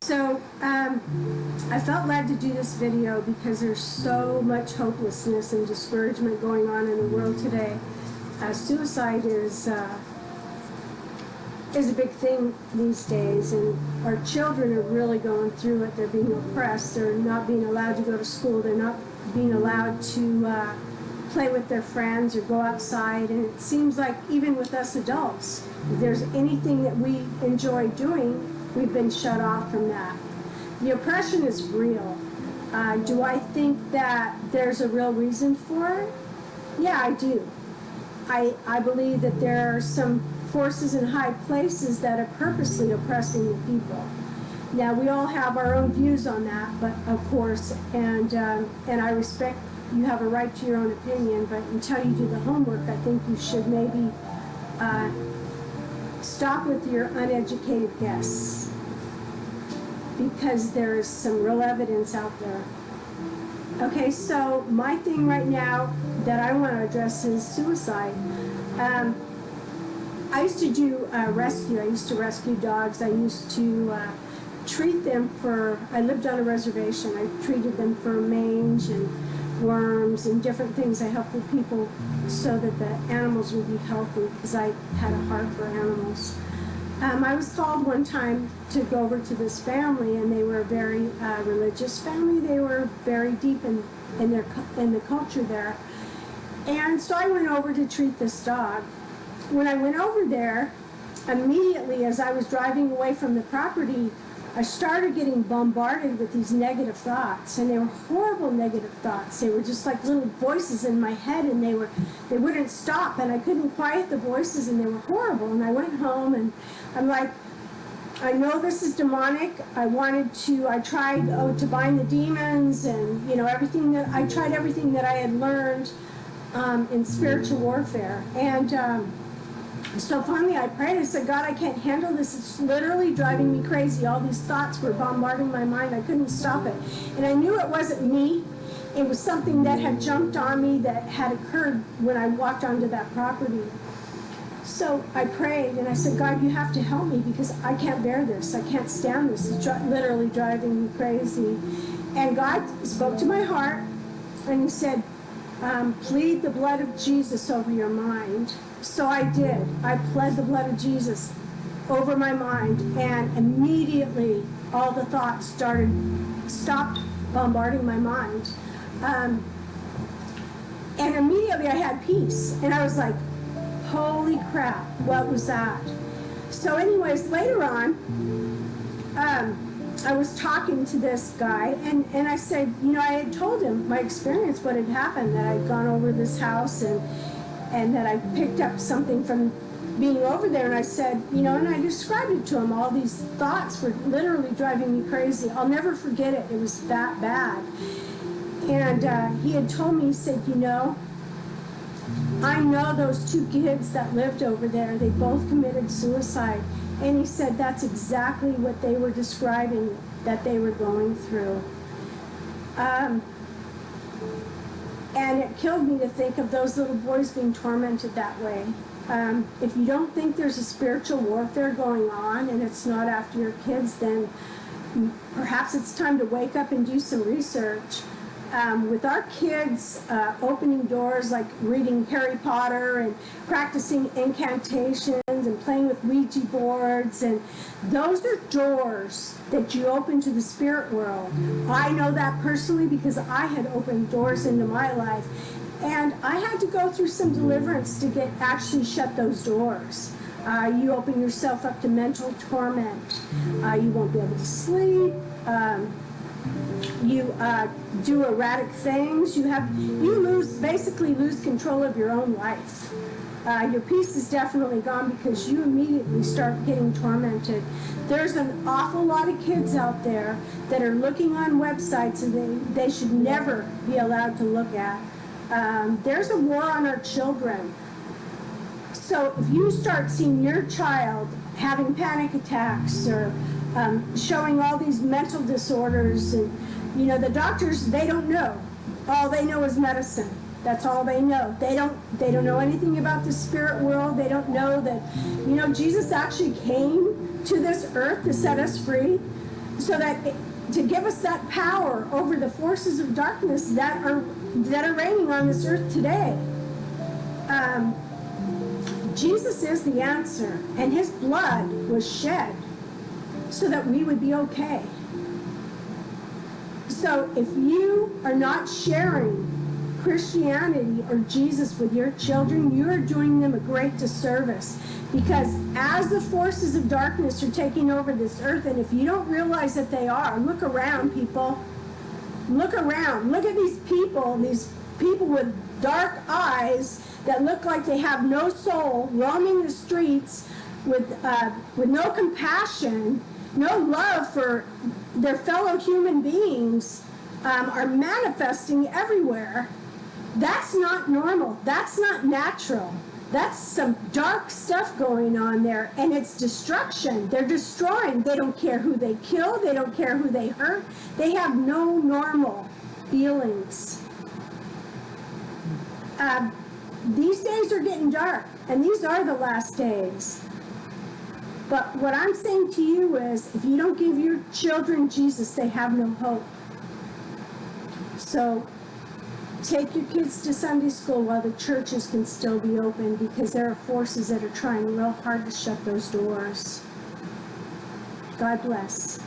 So I felt led to do this video because there's so much hopelessness and discouragement going on in the world today. Suicide is a big thing these days, and our children are really going through it. They're being oppressed. They're not being allowed to go to school. They're not being allowed to play with their friends or go outside. And it seems like even with us adults, if there's anything that we enjoy doing, we've been shut off from that. The oppression is real. Do I think that there's a real reason for it? Yeah, I do. I believe that there are some forces in high places that are purposely oppressing the people. Now, we all have our own views on that, but of course, and I respect you have a right to your own opinion, but until you do the homework, I think you should maybe stop with your uneducated guess, because there is some real evidence out there. Okay, so my thing right now that I want to address is suicide. I used to do rescue. I used to rescue dogs. I used to treat them for, I lived on a reservation. I treated them for mange and worms and different things. I helped the people so that the animals would be healthy because I had a heart for animals. I was called one time to go over to this family, and they were a very religious family. They were very deep in the culture there. And so I went over to treat this dog. When I went over there, immediately as I was driving away from the property, I started getting bombarded with these negative thoughts, and they were horrible negative thoughts. They were just like little voices in my head, and they wouldn't stop, and I couldn't quiet the voices, and they were horrible. And I went home, and I'm like, I know this is demonic. I tried to bind the demons, and I tried everything that I had learned in spiritual warfare. And so finally I prayed. I said, God, I can't handle this. It's literally driving me crazy. All these thoughts were bombarding my mind. I couldn't stop it. And I knew it wasn't me. It was something that had jumped on me that had occurred when I walked onto that property. So I prayed, and I said, God, you have to help me because I can't bear this. I can't stand this. It's literally driving me crazy. And God spoke to my heart, and he said, plead the blood of Jesus over your mind. So I did. I pled the blood of Jesus over my mind, and immediately all the thoughts stopped bombarding my mind. And immediately I had peace, and I was like, holy crap, what was that? So anyways, later on, I was talking to this guy, and I said, I had told him my experience, what had happened, that I'd gone over this house and that I picked up something from being over there. And I said, and I described it to him. All these thoughts were literally driving me crazy. I'll never forget it. It was that bad. And he had told me, he said, I know those two kids that lived over there. They both committed suicide. And he said that's exactly what they were describing that they were going through. And it killed me to think of those little boys being tormented that way. If you don't think there's a spiritual warfare going on and it's not after your kids, then perhaps it's time to wake up and do some research. With our kids opening doors, like reading Harry Potter and practicing incantations and playing with Ouija boards, and those are doors that you open to the spirit world. I know that personally because I had opened doors into my life, and I had to go through some deliverance to actually shut those doors. You open yourself up to mental torment. You won't be able to sleep. You do erratic things. You basically lose control of your own life. Your peace is definitely gone because you immediately start getting tormented. There's an awful lot of kids out there that are looking on websites and they should never be allowed to look at. There's a war on our children. So if you start seeing your child having panic attacks or showing all these mental disorders, and the doctors, they don't know. All they know is medicine. That's all they know. They don't know anything about the spirit world. They don't know that Jesus actually came to this earth to set us free. so that to give us that power over the forces of darkness that are reigning on this earth today. Jesus is the answer, and his blood was shed so that we would be okay. So if you are not sharing Christianity or Jesus with your children, you are doing them a great disservice, because as the forces of darkness are taking over this earth, and if you don't realize that they are, look around, people. Look around. Look at these people with dark eyes that look like they have no soul, roaming the streets with no compassion, no love for their fellow human beings, are manifesting everywhere. That's not normal. That's not natural. That's some dark stuff going on there, and it's destruction. They're destroying. They don't care who they kill. They don't care who they hurt. They have no normal feelings. These days are getting dark, and these are the last days. But what I'm saying to you is, if you don't give your children Jesus, they have no hope. So take your kids to Sunday school while the churches can still be open, because there are forces that are trying real hard to shut those doors. God bless.